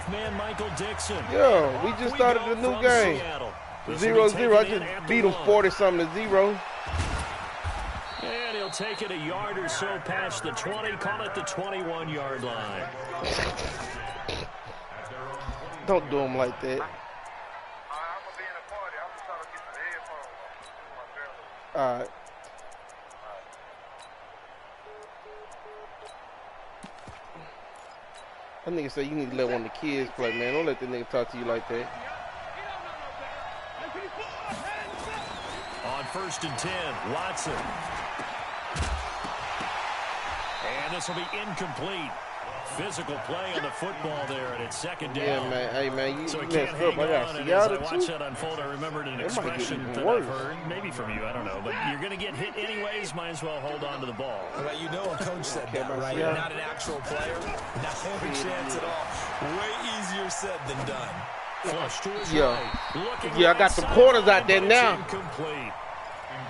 leadoff man Michael Dixon. Yeah, we just started a new game. 0-0. I just beat him 40-something to 0. And he'll take it a yard or so past the 20. Call it the 21-yard line. Don't do him like that. All right. That nigga said you need to let one of the kids play, man. Don't let that nigga talk to you like that. On 1st and 10, Watson. And this will be incomplete. Physical play on the football there, and it's second down. Yeah, man. Hey, man, you so messed up. I got to see y'all too. Watch that unfold. I remembered an expression that I've heard, maybe from you, I don't know. But you're going to get hit anyways. Might as well hold on to the ball. Well, you know a coach said that, right? You're not an actual player. Not a chance at all. Way easier said than done. Flush to his right. Yeah, I got some corners out there now. Incomplete.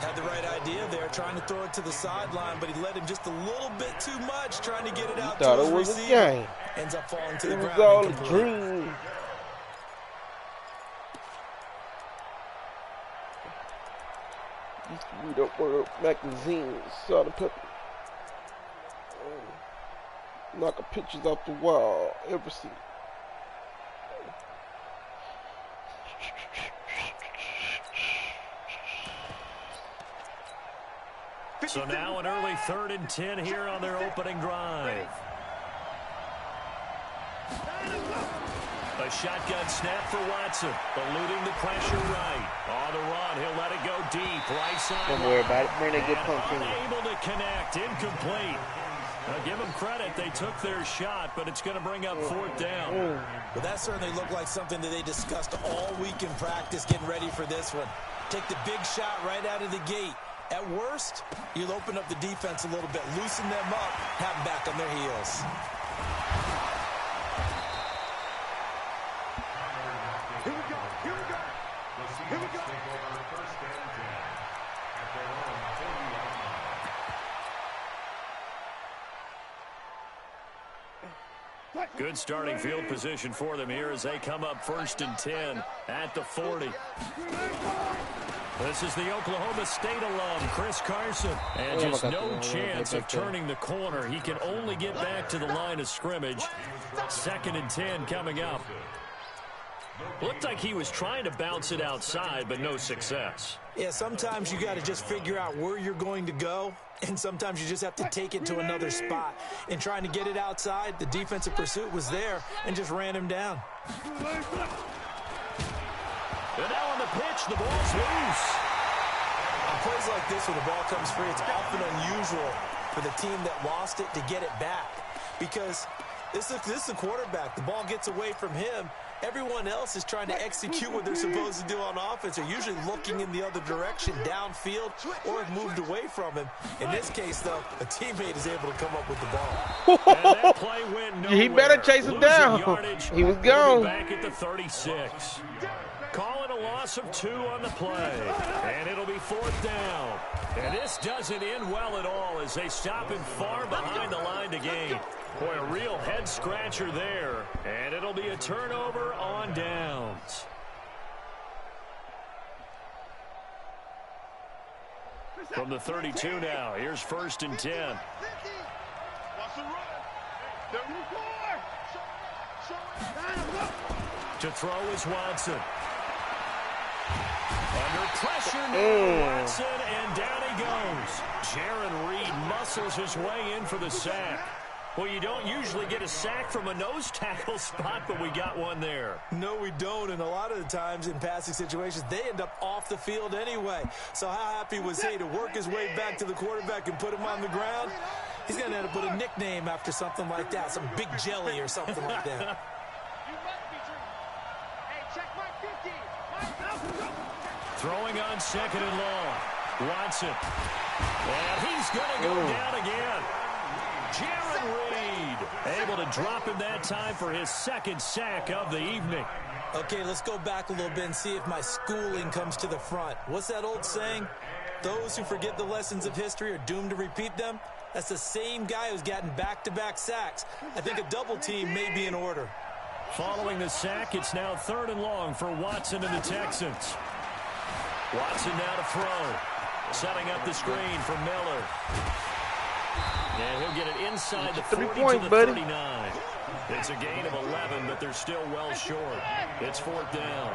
Had the right idea there, trying to throw it to the sideline, but he let him just a little bit too much, trying to get it out to his receiver. Game. Ends up falling to the ground. It was all a dream. Used to read up Word magazines, salt and pepper. Knocking pictures off the wall. Ever seen? So now an early 3rd and 10 here on their opening drive. A shotgun snap for Watson, eluding the pressure right. On the run, he'll let it go deep, right side. Don't worry about it. Bring that good pump in. Unable to connect, incomplete. Now give them credit, they took their shot, but it's going to bring up 4th down. Well, that certainly looked like something that they discussed all week in practice, getting ready for this one. Take the big shot right out of the gate. At worst, you'll open up the defense a little bit, loosen them up, have them back on their heels. Here we go, here we go, here we go. Good starting field position for them here as they come up 1st and 10 at the 40. This is the Oklahoma State alum, Chris Carson. And just no chance of turning the corner. He can only get back to the line of scrimmage. 2nd and 10 coming up. Looked like he was trying to bounce it outside, but no success. Yeah, sometimes you got to just figure out where you're going to go, and sometimes you just have to take it to another spot. In trying to get it outside, the defensive pursuit was there and just ran him down. And now on the pitch, the ball's loose. On plays like this, when the ball comes free, it's often unusual for the team that lost it to get it back. Because this is the quarterback. The ball gets away from him. Everyone else is trying to execute what they're supposed to do on offense. They're usually looking in the other direction, downfield, or have moved away from him. In this case, though, a teammate is able to come up with the ball. And that play went nowhere. He better chase him down. He was gone. Back at the 36. Calling a loss of 2 on the play. And it'll be 4th down. And this doesn't end well at all as they stop him far behind the line to gain. Boy, a real head-scratcher there. And it'll be a turnover on downs. From the 32 now, here's 1st and 10. To throw is Watson. Under pressure now, Watson, and down he goes. Jaron Reed muscles his way in for the sack. Well, you don't usually get a sack from a nose tackle spot, but we got one there. No, we don't, and a lot of the times in passing situations, they end up off the field anyway. So how happy was he to work his way back to the quarterback and put him on the ground? He's going to end up with a nickname after something like that, some Big Jelly or something like that. Throwing on 2nd and long. Watson. And he's going to go down again. Jaron Reed able to drop him that time for his 2nd sack of the evening. Okay, let's go back a little bit and see if my schooling comes to the front. What's that old saying? Those who forget the lessons of history are doomed to repeat them. That's the same guy who's gotten back-to-back sacks. I think a double team may be in order. Following the sack, it's now 3rd and long for Watson and the Texans. Watson now to throw. Setting up the screen for Miller. And he'll get it inside the 40 to the 39. It's a gain of 11, but they're still well short. It's 4th down.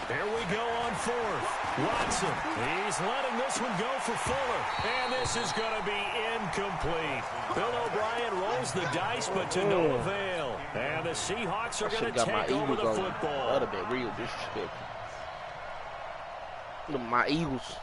Here we go on 4th. Watson, he's letting this one go for Fuller. And this is going to be incomplete. Bill O'Brien rolls the dice, but to no avail. And the Seahawks are going to take over the football. That would have been real disrespectful. Look at my Eagles.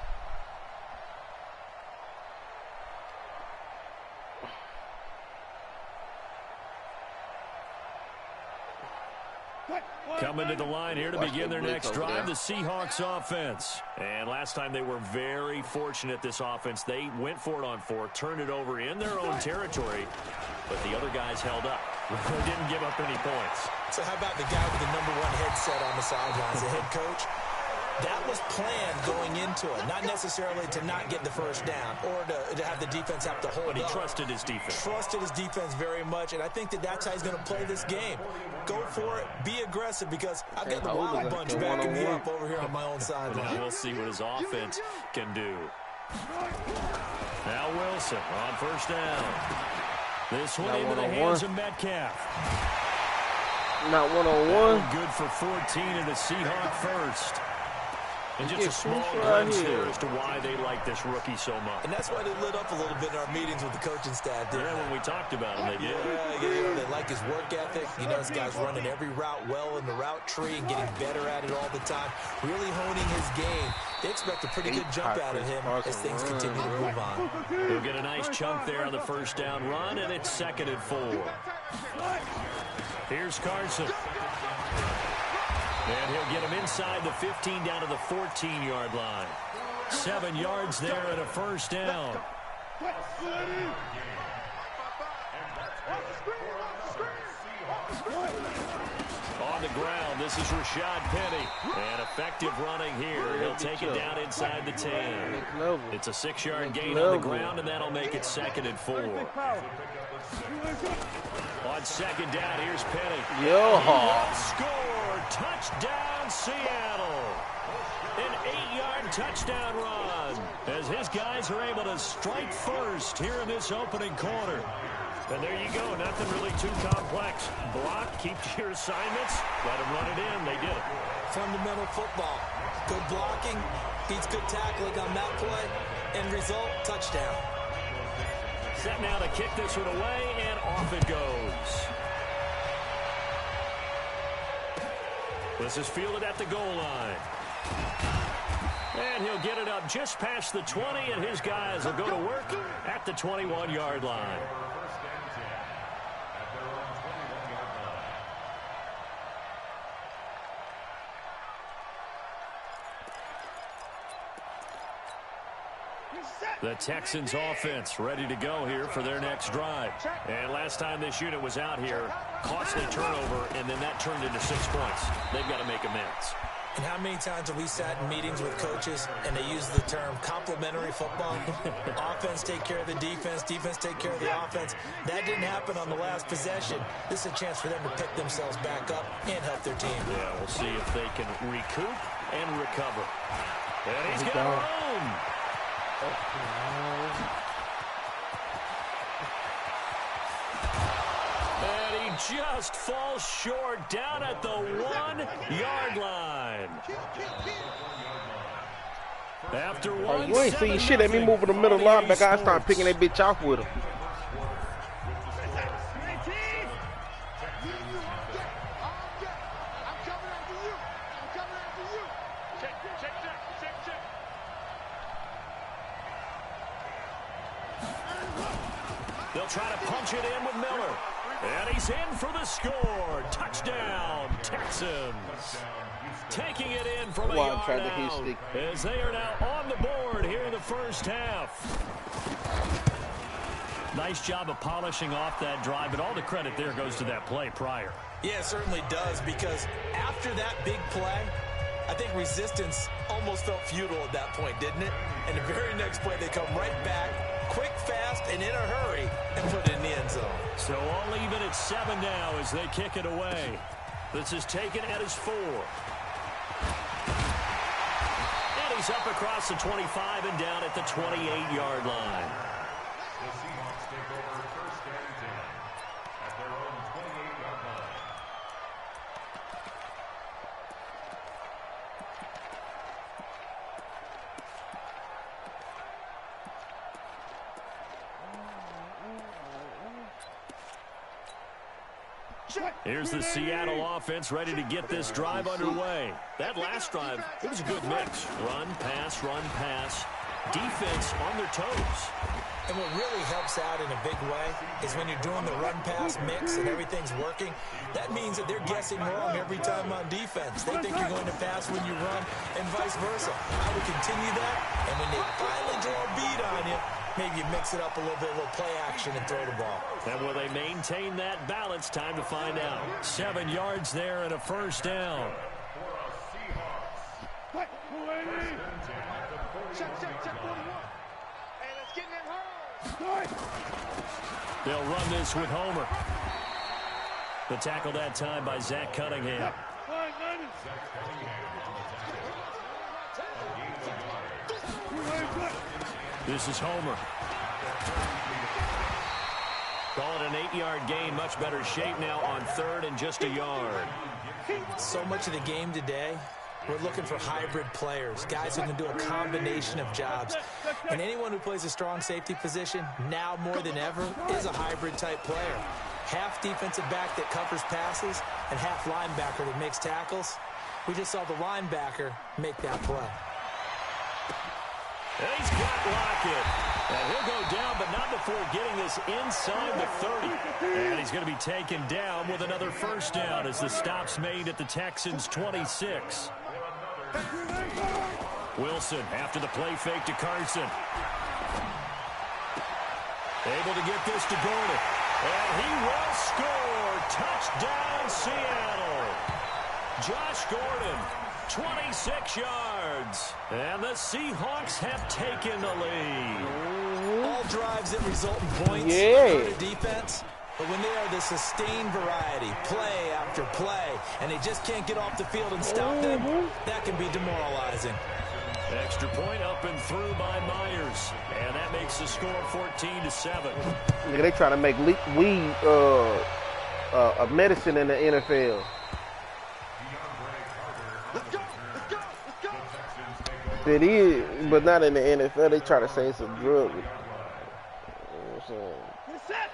Coming to the line here to begin their next drive, the Seahawks offense. And last time they were very fortunate, this offense. They went for it on 4, turned it over in their own territory, but the other guys held up. They didn't give up any points. So how about the guy with the #1 headset on the sidelines, the head coach? That was planned going into it, not necessarily to not get the first down or to have the defense have to hold up. But he trusted his defense. Trusted his defense very much, and I think that's how he's going to play this game. Go for it, be aggressive, because I've got the Wild Bunch backing me up over here on my own sideline. We'll see what his offense can do. Now Wilson on 1st down. This one into the hands of Metcalf. Not one-on-one. Good for 14 and the Seahawk first. And just a small glimpse here as to why they like this rookie so much. And that's why they lit up a little bit in our meetings with the coaching staff. Yeah, when we talked about him, they did. Yeah, they like his work ethic. You know, this guy's running every route well in the route tree and getting better at it all the time. Really honing his game. They expect a pretty good jump out of him as things continue to move on. He'll get a nice chunk there on the 1st down run, and it's 2nd and 4. Here's Carson. And he'll get him inside the 15 down to the 14-yard line. 7 yards there and a 1st down. On the ground, this is Rashad Penny. And effective running here. He'll take it down inside the 10. It's a 6-yard gain on the ground, and that'll make it 2nd and 4. On 2nd down, here's Penny. Score! Touchdown, Seattle. An 8-yard touchdown run as his guys are able to strike first here in this opening quarter. And there you go. Nothing really too complex. Block, keep to your assignments, let them run it in. They did it. Fundamental football. Good blocking, beats good tackling on that play. End result, touchdown. Set now to kick this one away, and off it goes. This is fielded at the goal line. And he'll get it up just past the 20, and his guys will go to work at the 21-yard line. The Texans offense ready to go here for their next drive. And last time this unit was out here, costly turnover, and then that turned into 6 points. They've got to make amends. And how many times have we sat in meetings with coaches and they use the term complementary football? Offense take care of the defense, defense take care of the offense. That didn't happen on the last possession. This is a chance for them to pick themselves back up and help their team. Yeah, we'll see if they can recoup and recover. And he's got room. And he just falls short down at the 1-yard line. After one, you ain't seen shit at me moving the middle linebacker. I start picking that bitch off with him. They'll try to punch it in with Miller. And he's in for the score. Touchdown, Texans. Taking it in from a yard out as they are now on the board here in the first half. Nice job of polishing off that drive, but all the credit there goes to that play prior. Yeah, it certainly does, because after that big play, I think resistance almost felt futile at that point, didn't it? And the very next play, they come right back, quick, fast, and in a hurry, and put it in the end zone. So all even at 7 now as they kick it away. This is taken at his 4. And he's up across the 25 and down at the 28-yard line. The Seahawks take over first and 10 at their own 28-yard line. Here's the Seattle offense ready to get this drive underway. That last drive, it was a good mix. Run, pass, defense on their toes. And what really helps out in a big way is when you're doing the run-pass mix and everything's working, that means that they're guessing wrong every time on defense. They think you're going to pass when you run and vice versa. I would continue that, and when they finally draw a beat on you, maybe you mix it up a little bit, a little play action, and throw the ball. And will they maintain that balance? Time to find out. 7 yards there and a first down. They'll run this with Homer. The tackle that time by Zach Cunningham. This is Homer. Call it an 8-yard gain. Much better shape now on 3rd and just a yard. So much of the game today, we're looking for hybrid players, guys who can do a combination of jobs. And anyone who plays a strong safety position, now more than ever, is a hybrid-type player. Half defensive back that covers passes and half linebacker that makes tackles. We just saw the linebacker make that play. And he's got Lockett. And he'll go down, but not before getting this inside the 30. And he's going to be taken down with another first down as the stop's made at the Texans' 26. Wilson after the play fake to Carson. Able to get this to Gordon. And he will score. Touchdown, Seattle. Josh Gordon, 26 yards. And the Seahawks have taken the lead. All drives that result in points hurt a defense. But when they are the sustained variety, play after play, and they just can't get off the field and stop them, that can be demoralizing. Extra point up and through by Myers. And that makes the score 14-7. They trying to make weed a medicine in the NFL. It is, but not in the NFL. They try to say it's a drug. You know what I'm saying?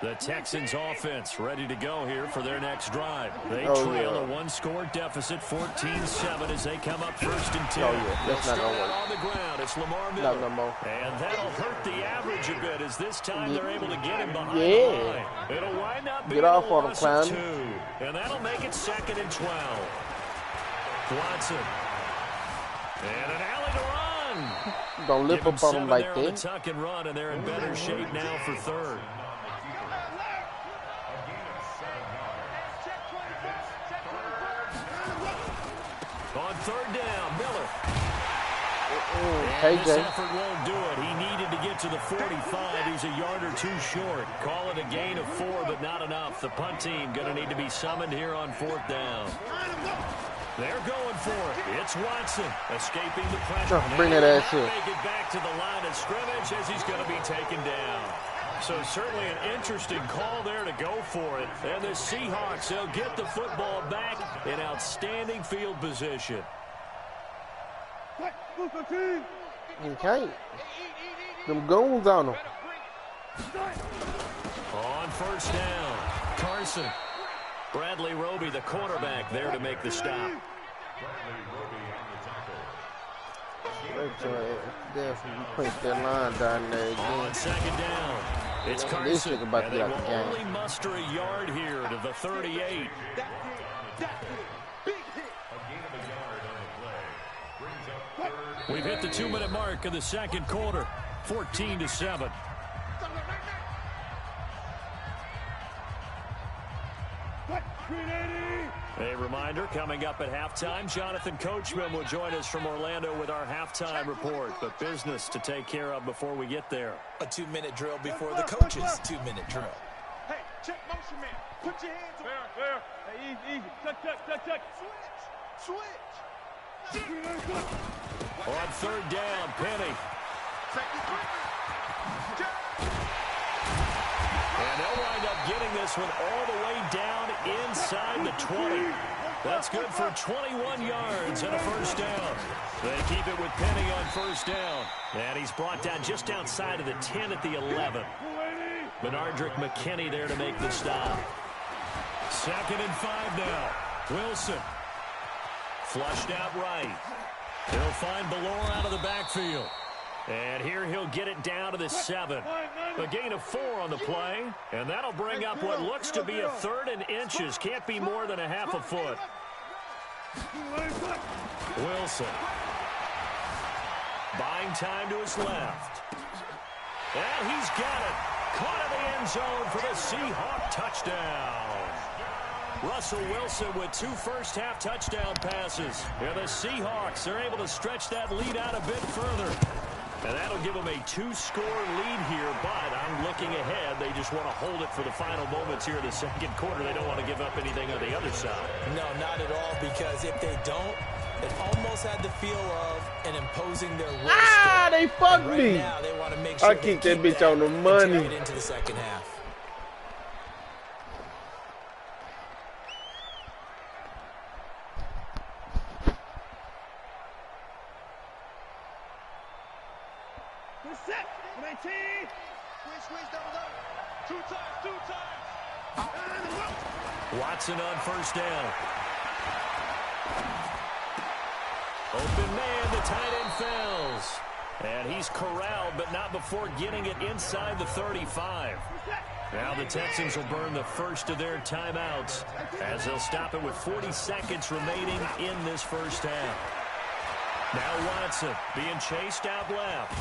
The Texans offense ready to go here for their next drive. They trail a 1-score deficit, 14-7 as they come up 1st and 10. That's not going to work. On the ground, it's Lamar Miller. Not no more. And that'll hurt the average a bit as this time they're able to get him behind the line. It'll wind up being a loss of 2. And that'll make it 2nd and 12. Watson. And an alley to run. Don't lift up on them like that. Tuck and run, and they're in better shape now for 3rd. On 3rd down, Miller. And this effort won't do it. He needed to get to the 45. He's a yard or 2 short. Call it a gain of 4, but not enough. The punt team going to need to be summoned here on 4th down. They're going for it. It's Watson escaping the pressure. Bring that ass here. Make it back to the line of scrimmage as he's going to be taken down. So certainly an interesting call there to go for it. And the Seahawks, they'll get the football back in outstanding field position. Okay. Them goons on them. On 1st down, Carson. Bradley Roby, the quarterback, there to make the stop. Definitely put that line down there again. On 2nd down, it's Carson, about and they will only muster a yard here to the 38. We've hit the 2-minute mark of the 2nd quarter, 14-7. A reminder, coming up at halftime, Jonathan Coachman will join us from Orlando with our halftime report. But business to take care of before we get there. A 2-minute drill before the coach's 2-minute drill. Hey, check motion, man. Put your hands on. Fair. Hey, easy. Tuck. Switch. On third down, Penny. And they'll wind up getting this one all the way down inside the 20. That's good for 21 yards and a first down. They keep it with Penny on first down. And he's brought down just outside of the 10 at the 11. Benardrick McKinney there to make the stop. 2nd and 5 now. Wilson. Flushed out right. He'll find Ballore out of the backfield. And here he'll get it down to the 7. A gain of 4 on the play. And that'll bring up what looks to be a 3rd and inches. Can't be more than a half a foot. Wilson. Buying time to his left. And he's got it. Caught in the end zone for the Seahawk touchdown. Russell Wilson with 2 first-half touchdown passes. And the Seahawks are able to stretch that lead out a bit further. And that'll give them a 2-score lead here, but I'm looking ahead. They just want to hold it for the final moments here in the second quarter. They don't want to give up anything on the other side. No, not at all, because if they don't, it almost had the feel of an imposing their will. They fucked me. Now they want to make sure I kicked that bitch on the money. Into the second half. Set. 19. Switch, double. 2 times. Watson on first down. Open man, the tight end fails. And he's corralled, but not before getting it inside the 35. Now the Texans will burn the first of their timeouts as they'll stop it with 40 seconds remaining in this first half. Now Watson being chased out left.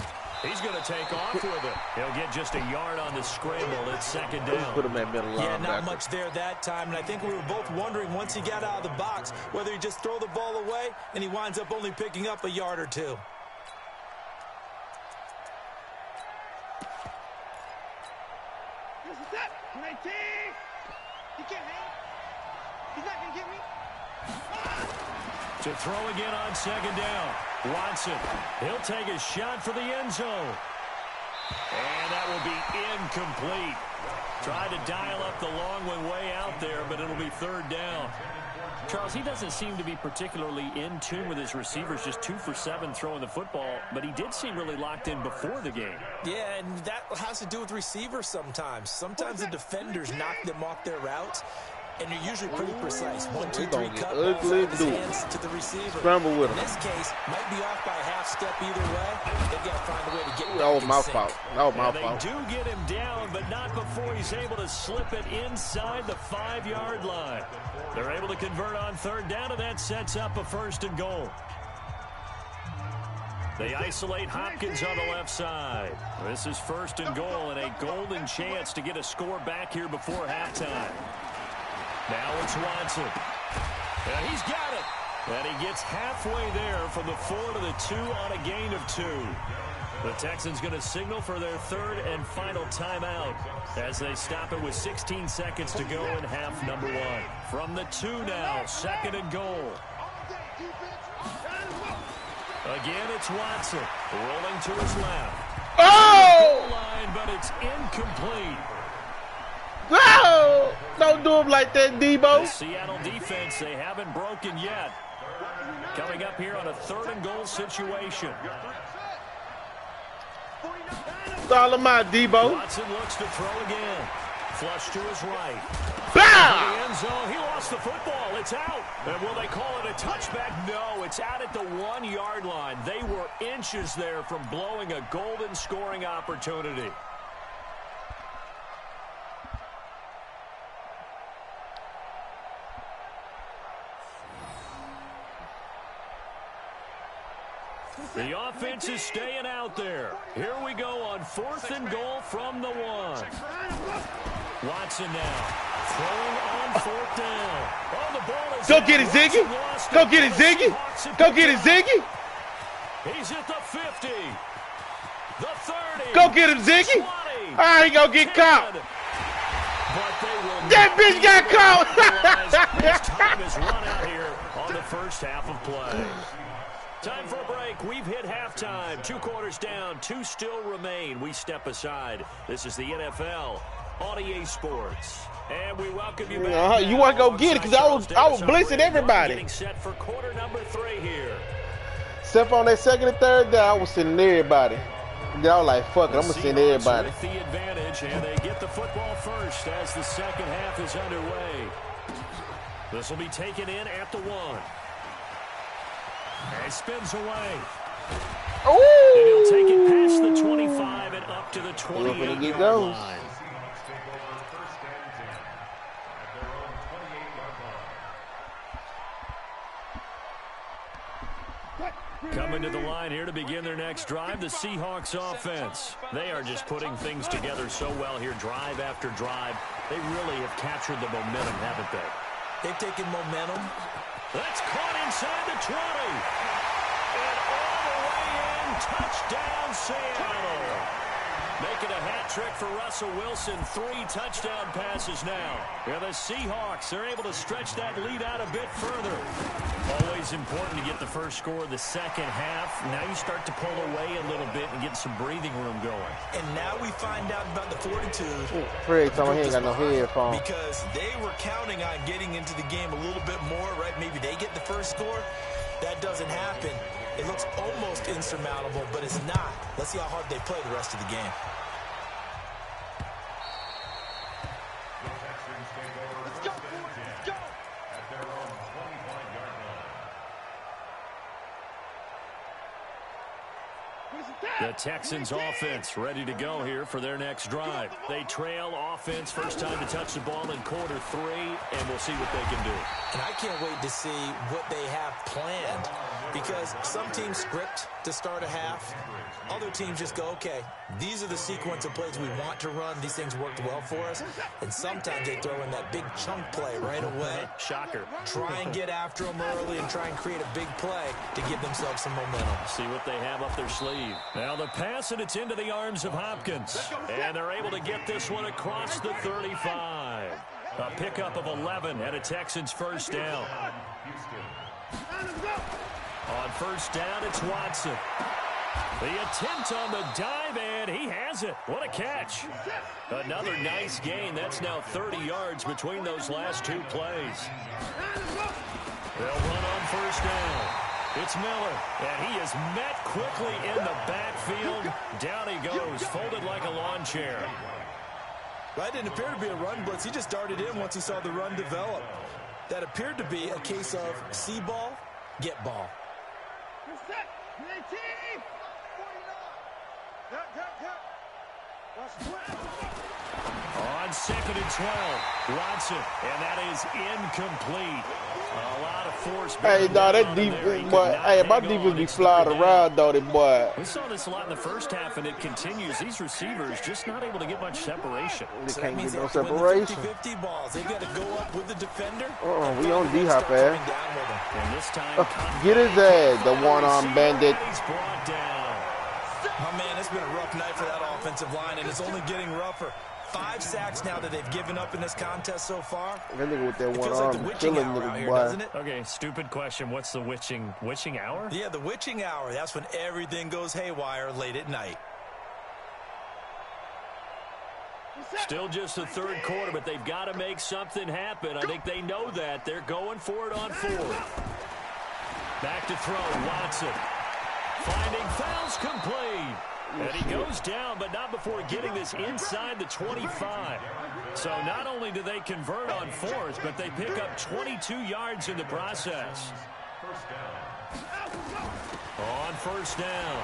He's going to take off with it. He'll get just a yard on the scramble. It's 2nd down. Put him at middle linebacker. Yeah, not much there that time. And I think we were both wondering once he got out of the box whether he just throw the ball away and he winds up only picking up a yard or 2. This is that. 19. He can't hang. He's not going to get me. To throw again on 2nd down. Watson, he'll take a shot for the end zone. And that will be incomplete. Tried to dial up the long one way out there, but it'll be 3rd down. Charles, he doesn't seem to be particularly in tune with his receivers, just 2 for 7 throwing the football, but he did seem really locked in before the game. Yeah, and that has to do with receivers sometimes. Sometimes the defenders knock them off their routes, and you're usually pretty precise. 1, 2, 3, cut balls out of his hands to the receiver. Scramble with him. In this case, might be off by a half step either way. They've got to find a way to get him That was back my in sync. fault. That was my fault. They do get him down, but not before he's able to slip it inside the 5-yard line. They're able to convert on 3rd down, and that sets up a 1st and goal. They isolate Hopkins on the left side. This is 1st and goal, and a golden chance to get a score back here before halftime. Now it's Watson. And he's got it. And he gets halfway there from the 4 to the 2 on a gain of 2. The Texans going to signal for their 3rd and final timeout as they stop it with 16 seconds to go in half number 1. From the 2 now, 2nd and goal. Again, it's Watson rolling to his left. Oh! Line, but it's incomplete. No! Don't do him like that, Debo. The Seattle defense, they haven't broken yet. Coming up here on a 3rd and goal situation. It's all of my Debo. Watson looks to throw again. Flush to his right. Bah! The end zone. He lost the football. It's out. And will they call it a touchback? No, it's out at the 1-yard line. They were inches there from blowing a golden scoring opportunity. The defense is staying out there. Here we go on 4th and goal from the 1. Watson now throwing on 4th down. Oh, the ball is Go get it, Ziggy. Go get it, Ziggy. Go get it, Ziggy. He's at the 50. The 30. Go get him, Ziggy. 20, Ah, he gonna get 10. caught. But they will That bitch got caught. His time is run out here on the first half of play. Time for a break. We've hit halftime. 2 quarters down. 2 still remain. We step aside. This is the NFL on EA Sports. And we welcome you back. You want to go get it because I was blitzing everybody. Getting set for quarter number 3 here. Except on that 2nd and 3rd down, I was sending everybody. Then I was like, fuck it, I'm going to send everybody. With the advantage, and they get the football first as the second half is underway. This will be taken in at the 1. And spins away. Ooh! And he'll take it past the 25 and up to the 28-yard line. Coming to the line here to begin their next drive, the Seahawks offense. They are just putting things together so well here, drive after drive. They really have captured the momentum, haven't they? They've taken momentum. That's caught inside the 20. And all the way in, touchdown Seattle. Making a hat trick for Russell Wilson. 3 touchdown passes now. And the Seahawks, they're able to stretch that lead out a bit further. Always important to get the first score of the second half. Now you start to pull away a little bit and get some breathing room going. And now we find out about the fortitude. Fred told me he ain't got no headphones. Because they were counting on getting into the game a little bit more, right? Maybe they get the first score. That doesn't happen. It looks almost insurmountable, but it's not. Let's see how hard they play the rest of the game. The Texans offense ready to go here for their next drive. They trail offense, first time to touch the ball in quarter 3, and we'll see what they can do. And I can't wait to see what they have planned, because some teams script to start a half. Other teams just go, okay, these are the sequence of plays we want to run. These things worked well for us. And sometimes they throw in that big chunk play right away. Shocker. Try and get after them early and try and create a big play to give themselves some momentum. See what they have up their sleeve. Now the pass, and it's into the arms of Hopkins. And they're able to get this one across the 35. A pickup of 11 and a Texans first down. On first down, it's Watson. The attempt on the dive, and he has it. What a catch. Another nice gain. That's now 30 yards between those last 2 plays. They'll run on first down. It's Miller, and he is met quickly in the backfield. Down he goes, folded like a lawn chair. That didn't appear to be a run blitz. He just darted in once he saw the run develop. That appeared to be a case of see ball, get ball. On 2nd and 12, Watson, and that is incomplete. A lot of force. Hey, no, that defense, boy. Hey, my defense be flying around, though, boy. We saw this a lot in the first half, and it continues. These receivers just not able to get much separation. They So can't that means get no they have to win separation. the 50-50 balls. They've got to go up with the defender. We on D-Hop, man. And this time, Get his ass, the one-arm bandit. He's brought down. My man, it's been a rough night for that offensive line, and it's only getting rougher. 5 sacks now that they've given up in this contest so far. That nigga with that It one feels like the arm witching killing hour out niggas, here, boy. doesn't it? Okay, stupid question. What's the witching hour? Yeah, the witching hour. That's when everything goes haywire late at night. Still just the 3rd quarter, but they've got to make something happen. I think they know that. They're going for it on 4th. Back to throw, Watson. Finding fouls complete. And he goes down, but not before getting this inside the 25. So not only do they convert on 4th, but they pick up 22 yards in the process. On first down,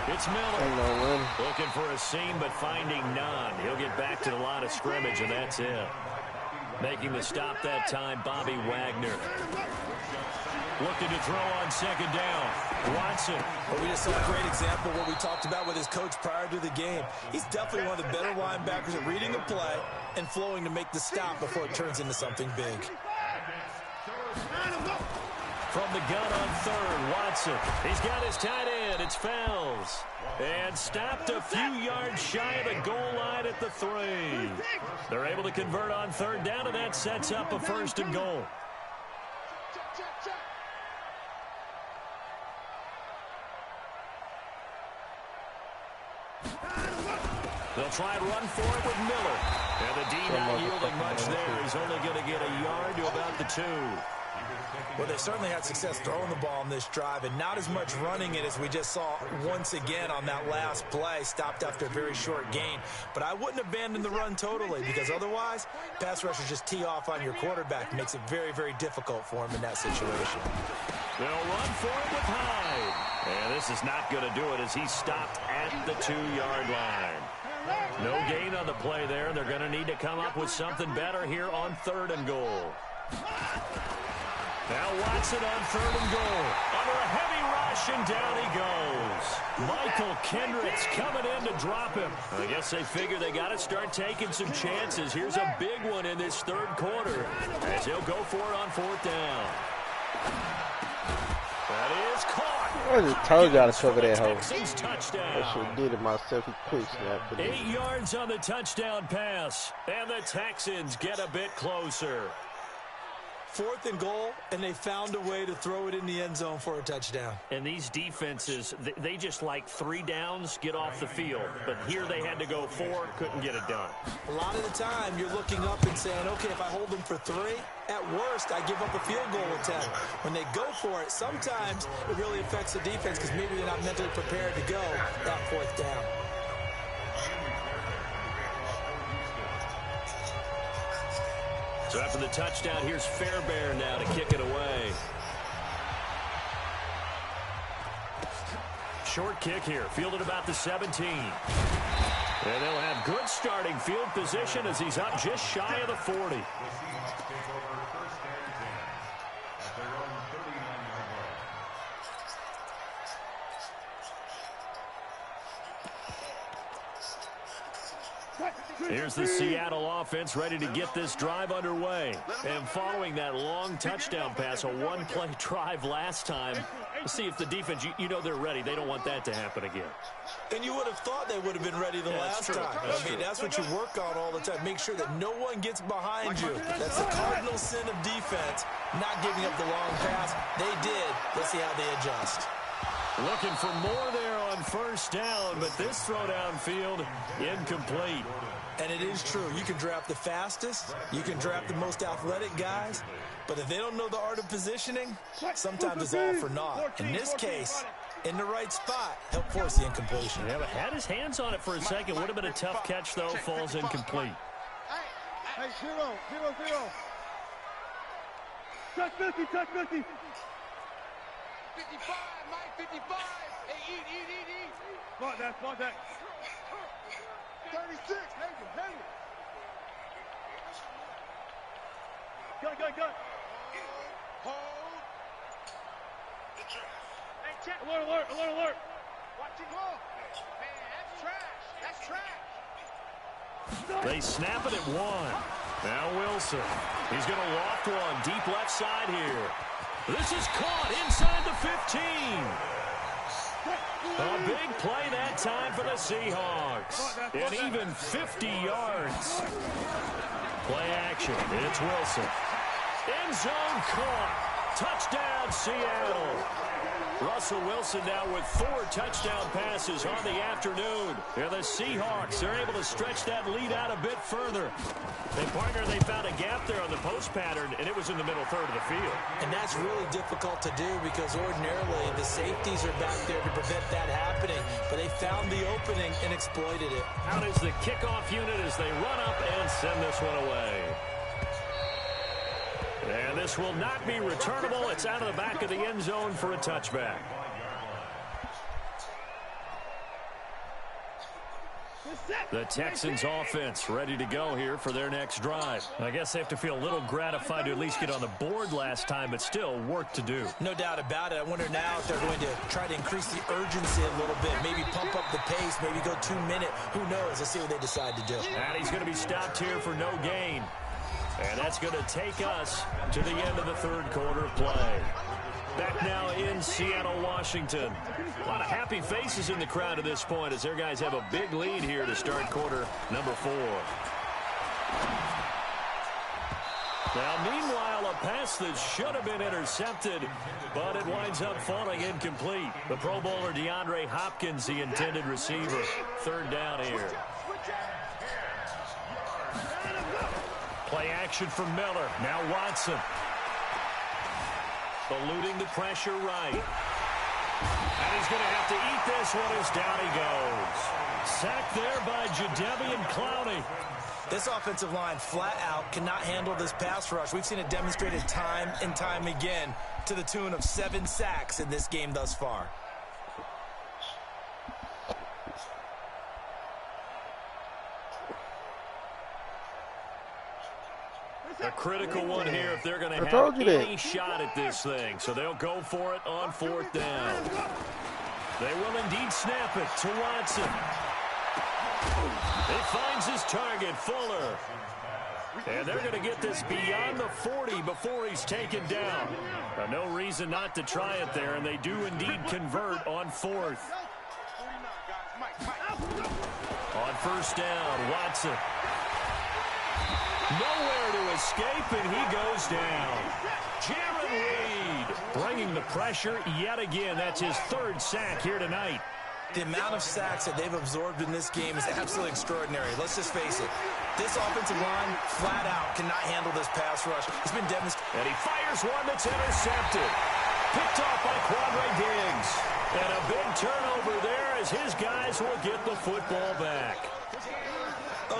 it's Miller. Looking for a seam, but finding none. He'll get back to the line of scrimmage, and that's it. Making the stop that time, Bobby Wagner. looking to throw on second down. Watson. Well, we just saw a great example of what we talked about with his coach prior to the game. He's definitely one of the better linebackers at reading a play and flowing to make the stop before it turns into something big. From the gun on third, Watson. He's got his tight end. It's Fells. And stopped a few yards shy of the goal line at the 3. They're able to convert on third down, and that sets up a 1st and goal. They'll try and run for it with Miller. And the D not yielding much there. He's only going to get a yard to about the 2. Well, they certainly had success throwing the ball on this drive, and not as much running it as we just saw once again on that last play, stopped after a very short gain. But I wouldn't abandon the run totally, because otherwise, pass rushers just tee off on your quarterback. It makes it very, very difficult for him in that situation. They'll run for it with Hyde. And this is not going to do it as he's stopped at the 2-yard line. No gain on the play there. They're going to need to come up with something better here on 3rd and goal. Now Watson on 3rd and goal. Under a heavy rush, and down he goes. Michael Kendricks coming in to drop him. I guess they figure they got to start taking some chances. Here's a big one in this 3rd quarter as he'll go for it on 4th down. That is caught. I just told y'all to cover that hole. Touchdown. I should have did it myself. He quick snapped. 8 yards on the touchdown pass. And the Texans get a bit closer. 4th and goal, and they found a way to throw it in the end zone for a touchdown. And these defenses, they just like 3 downs, get off the field. But here they had to go 4, couldn't get it done. A lot of the time, you're looking up and saying, okay, if I hold them for 3, at worst, I give up a field goal attempt. When they go for it, sometimes it really affects the defense because maybe they're not mentally prepared to go that 4th down. So after the touchdown, here's Fairbairn now to kick it away. Short kick here, fielded about the 17. And they'll have good starting field position as he's up just shy of the 40. Here's the Seattle offense ready to get this drive underway. And following that long touchdown pass, a 1-play drive last time, let's see if the defense, you know they're ready. They don't want that to happen again. And you would have thought they would have been ready the last time. I mean, that's what you work on all the time. Make sure that no one gets behind you. That's the cardinal sin of defense, not giving up the long pass. They did. Let's see how they adjust. Looking for more there on 1st down, but this throw downfield, incomplete. And it is true. You can draft the fastest. You can draft the most athletic guys. But if they don't know the art of positioning, sometimes it's all for naught. In this case, in the right spot, help force the incompletion. Yeah, but had his hands on it for a second. Would have been a tough catch, though. Falls incomplete. Hey, 0, 0, 0. Touch 50, touch 50. 55, Mike, 55. Hey, eat. Smart that. 36, hang it. Go. Hold. Hey, check. Alert. Watch it go. Man, that's trash. They snap it at 1. Now Wilson. He's going to loft one deep left side here. This is caught inside the 15. A big play that time for the Seahawks. And even 50 yards. Play action. It's Wilson. End zone caught. Touchdown, Seattle. Russell Wilson now with 4 touchdown passes on the afternoon. And the Seahawks are able to stretch that lead out a bit further. And, partner, they found a gap there on the post pattern, and it was in the middle third of the field. And that's really difficult to do because ordinarily the safeties are back there to prevent that happening. But they found the opening and exploited it. Out is the kickoff unit as they run up and send this one away. And this will not be returnable. It's out of the back of the end zone for a touchback. The Texans offense ready to go here for their next drive. I guess they have to feel a little gratified to at least get on the board last time, but still work to do. No doubt about it. I wonder now if they're going to try to increase the urgency a little bit, maybe pump up the pace, maybe go 2 minute. Who knows? Let's see what they decide to do. And he's going to be stopped here for no gain. And that's going to take us to the end of the third quarter of play. Back now in Seattle, Washington. A lot of happy faces in the crowd at this point as their guys have a big lead here to start quarter number 4. Now, meanwhile, a pass that should have been intercepted, but it winds up falling incomplete. The Pro Bowler DeAndre Hopkins, the intended receiver. Third down here. Play action from Miller. Now Watson. Eluding the pressure right. And he's going to have to eat this one as down he goes. Sacked there by Jadeveon Clowney. This offensive line flat out cannot handle this pass rush. We've seen it demonstrated time and time again to the tune of 7 sacks in this game thus far. A critical one here if they're going to have any shot at this thing. So they'll go for it on 4th down. They will indeed snap it to Watson. He finds his target, Fuller. And they're going to get this beyond the 40 before he's taken down. No reason not to try it there, and they do indeed convert on 4th. On 1st down, Watson. Nowhere to escape, and he goes down. Jaron Reed bringing the pressure yet again. That's his 3rd sack here tonight. The amount of sacks that they've absorbed in this game is absolutely extraordinary. Let's just face it. This offensive line, flat out, cannot handle this pass rush. It's been demonstrated. And he fires one that's intercepted. Picked off by Quadre Diggs. And a big turnover there as his guys will get the football back.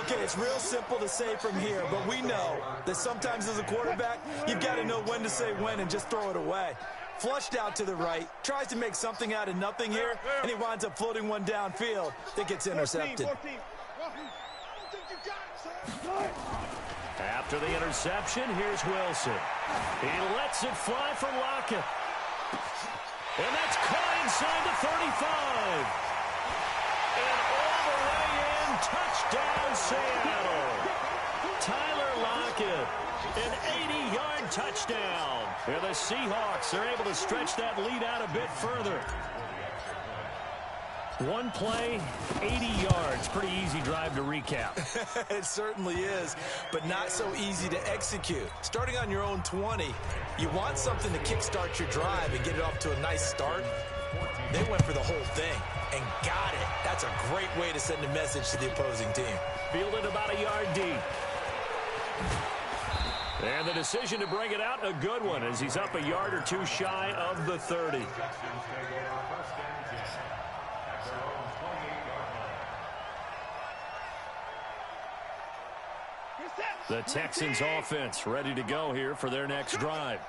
Okay, it's real simple to say from here, but we know that sometimes as a quarterback, you've got to know when to say when and just throw it away. Flushed out to the right, tries to make something out of nothing here, and he winds up floating one downfield that gets intercepted. After the interception, here's Wilson. He lets it fly for Lockett. And that's caught inside the 35. And all the way in, touchdown Seattle. Tyler Lockett, an 80-yard touchdown. And the Seahawks are able to stretch that lead out a bit further. One play, 80 yards. Pretty easy drive to recap. It certainly is, but not so easy to execute. Starting on your own 20, you want something to kickstart your drive and get it off to a nice start. They went for the whole thing and got it. That's a great way to send a message to the opposing team. Fielded about a yard deep. And the decision to bring it out, a good one, as he's up a yard or two shy of the 30. The Texans offense ready to go here for their next drive.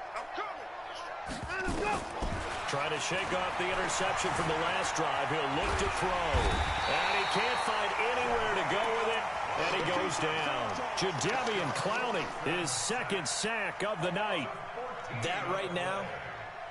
Trying to shake off the interception from the last drive. He'll look to throw. And he can't find anywhere to go with it. And he goes down. Jadeveon Clowney, his 2nd sack of the night. That right now,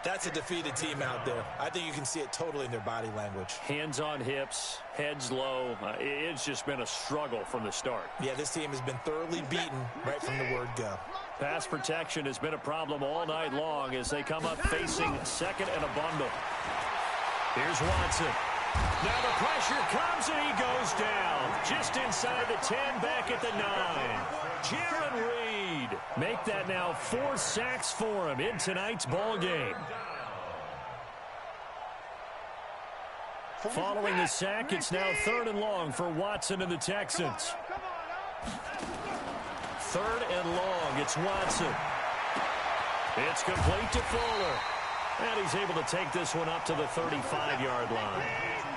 that's a defeated team out there. I think you can see it totally in their body language. Hands on hips, heads low. It's just been a struggle from the start. Yeah, this team has been thoroughly beaten right from the word go. Pass protection has been a problem all night long as they come up facing 2nd and a bundle. Here's Watson. Now the pressure comes and he goes down. Just inside the 10, back at the 9. Jaron Reed. Make that now 4 sacks for him in tonight's ball game. Following the sack, it's now 3rd and long for Watson and the Texans. 3rd and long, it's Watson. It's complete to Fuller. And he's able to take this one up to the 35-yard line.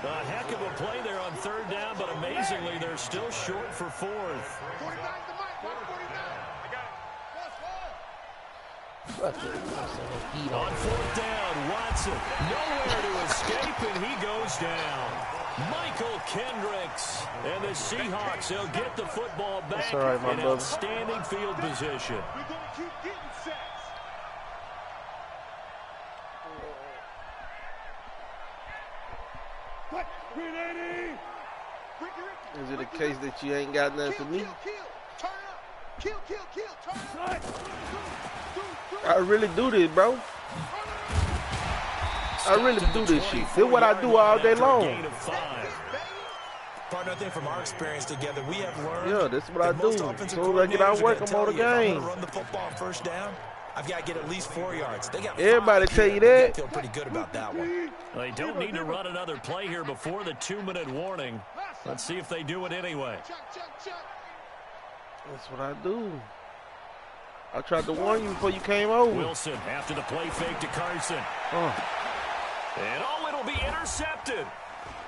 A heck of a play there on 3rd down, but amazingly, they're still short for 4th. On 4th down, Watson. Nowhere to escape, and he goes down. Michael Kendricks. And the Seahawks, they'll get the football back. That's all right, my in brother. outstanding field position. We're going to keep getting sacks. What? 380. Is it a case that you ain't got nothing for me? Turn up. Kill. Turn up. I really do this, bro. I really do this shit. This is what I do all day long. Partner, I think from our experience together, we have learned. Yeah, this is what I that do. most As offensive soon as I get out coordinators work, are I'm gonna on the tell you, if I'm game. gonna run the football on first down, I've got to get at least 4 yards. They got Everybody 5 tell here. you that. I feel pretty good about that one. They don't need to run another play here before the 2-minute warning. Let's see if they do it anyway. That's what I do. I tried to warn you before you came over. Wilson after the play fake to Carson. And it'll be intercepted.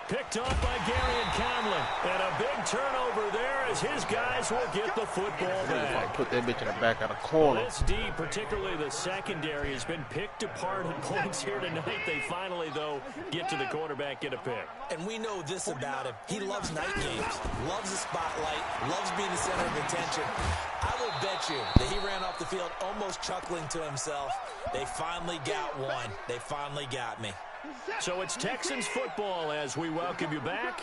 Picked off by Garyon Conley. And a big turnover there as his guys will get the football back. Put that bitch in the back of the corner. This D, particularly the secondary, has been picked apart at points here tonight. They finally, though, get to the quarterback, get a pick. And we know this about him. He loves night games, loves the spotlight, loves being the center of attention. I will bet you that he ran off the field almost chuckling to himself. They finally got one. They finally got me. So it's Texans football as we welcome you back.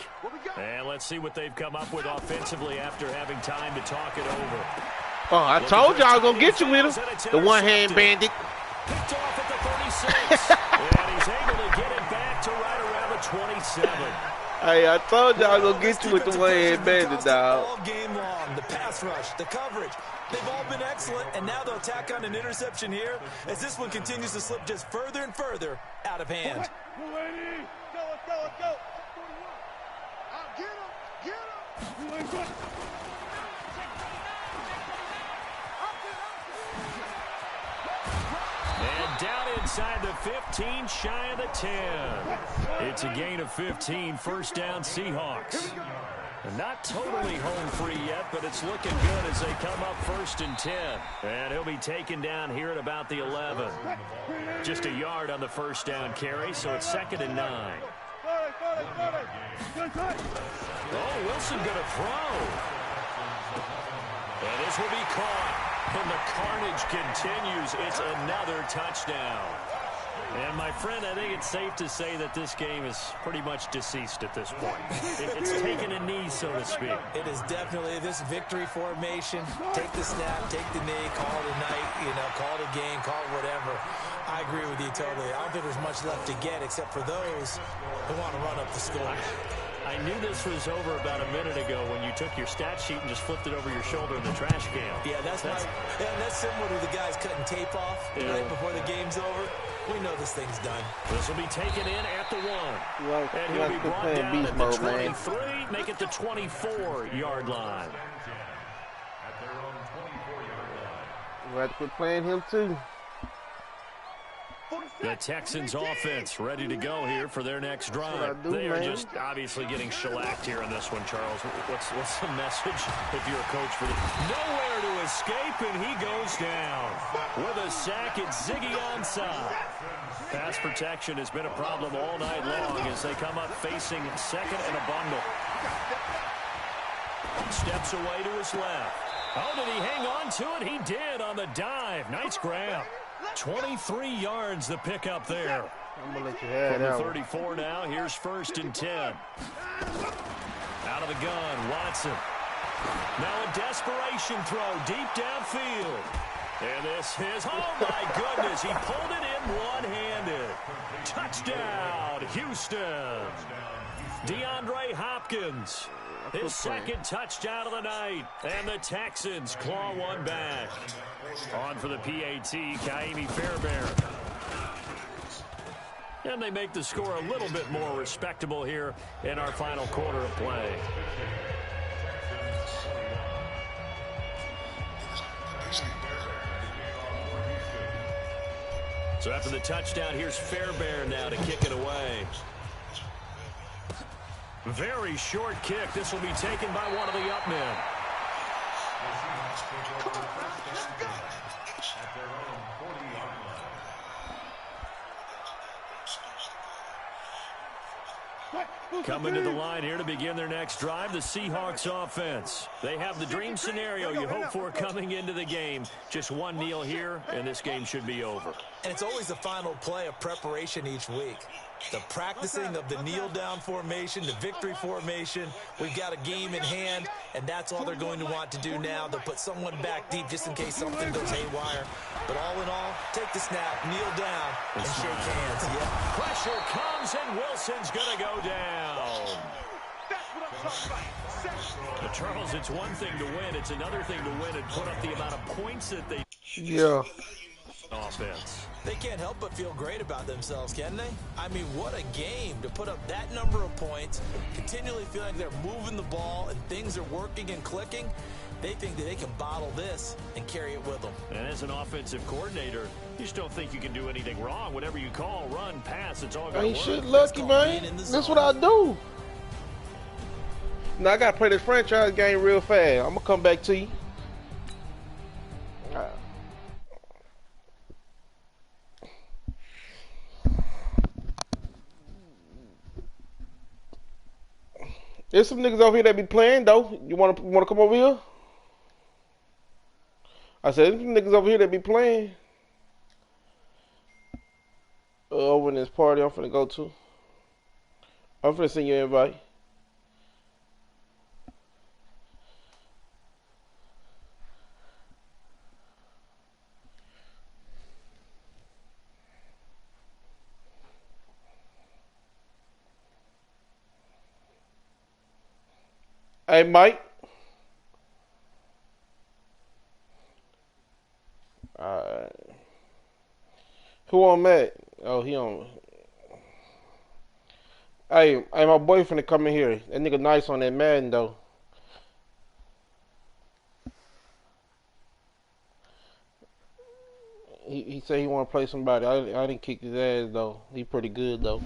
And let's see what they've come up with offensively after having time to talk it over. Oh, I told you I was going to get you with him. The one-hand bandit. Picked off at the 36. And he's able to get it back to right around the 27. Hey, I told you I was going to get you with the one-hand bandit, dog. All game long, the pass rush, the coverage, they've all been excellent, and now they'll tack on an interception here as this one continues to slip just further and further out of hand. Let's go. Get him. And down inside the 15, shy of the 10. It's a gain of 15, first down Seahawks. Not totally home free yet, but it's looking good as they come up 1st and 10. And he'll be taken down here at about the 11. Just a yard on the first down carry, so it's 2nd and 9. Oh, Wilson gonna throw. And this will be caught. And the carnage continues. It's another touchdown. And, my friend, I think it's safe to say that this game is pretty much deceased at this point. It's taken a knee, so to speak. It is definitely this victory formation. Take the snap, take the knee, call it a night, call it a game, call it whatever. I agree with you totally. I don't think there's much left to get except for those who want to run up the score. I knew this was over about a minute ago when you took your stat sheet and just flipped it over your shoulder in the trash can. Yeah, that's similar to the guys cutting tape off right before the game's over. We know this thing's done. This will be taken in at the 1. And he'll be quit brought playing down beast at the mode, 23, man. make it the 24-yard line. At their own 24-yard line. You have to quit playing him, too. The Texans offense ready to go here for their next drive. They are just obviously getting shellacked here in this one, Charles. What's the message if you're a coach for this? Nowhere to escape, and he goes down. With a sack, it's Ziggy Ansah. Pass protection has been a problem all night long as they come up facing 2nd and a bundle. Steps away to his left. Oh, did he hang on to it? He did on the dive. Nice grab. 23 yards the pickup there. I'm going to let you have From the that 34 one. now, here's 1st and 10. Out of the gun, Watson. Now a desperation throw deep downfield. And this is, oh my goodness, he pulled it in one-handed. Touchdown, Houston. DeAndre Hopkins. His 2nd touchdown of the night. And the Texans claw one back. On for the PAT, Kaimi Fairbairn. And they make the score a little bit more respectable here in our final quarter of play. So after the touchdown, here's Fairbairn now to kick it away. Very short kick. This will be taken by one of the up men. At their own 40-yard line. What? Coming to the line here to begin their next drive, the Seahawks offense. They have the dream scenario you hope for coming into the game. Just one kneel here, and this game should be over. And it's always the final play of preparation each week. The practicing of the kneel-down formation, the victory formation. We've got a game in hand, and that's all they're going to want to do now. They'll put someone back deep just in case something goes haywire. But all in all, take the snap, kneel down, and shake hands. Yeah. Pressure comes, and Wilson's going to go down. That's what I'm talking about. But Charles, it's one thing to win. It's another thing to win and put up the amount of points that they Yeah. offense. They can't help but feel great about themselves, can they? I mean, what a game to put up that number of points, continually feeling like they're moving the ball and things are working and clicking. They think that they can bottle this and carry it with them. And as an offensive coordinator, you just don't think you can do anything wrong. Whatever you call, run, pass, it's all going Ain't to shit work. lucky, man. That's what I do. Now I gotta play this franchise game real fast. I'm gonna come back to you. There's some niggas over here that be playing though. You wanna come over here? I said there's some niggas over here that be playing. Over in this party I'm finna go to. I'm finna send you an invite. Hey, Mike. Alright. Who on Matt? Oh, he on. Hey, my boyfriend come in here. That nigga nice on that Madden, though. He said he want to play somebody. I didn't kick his ass, though. He pretty good, though.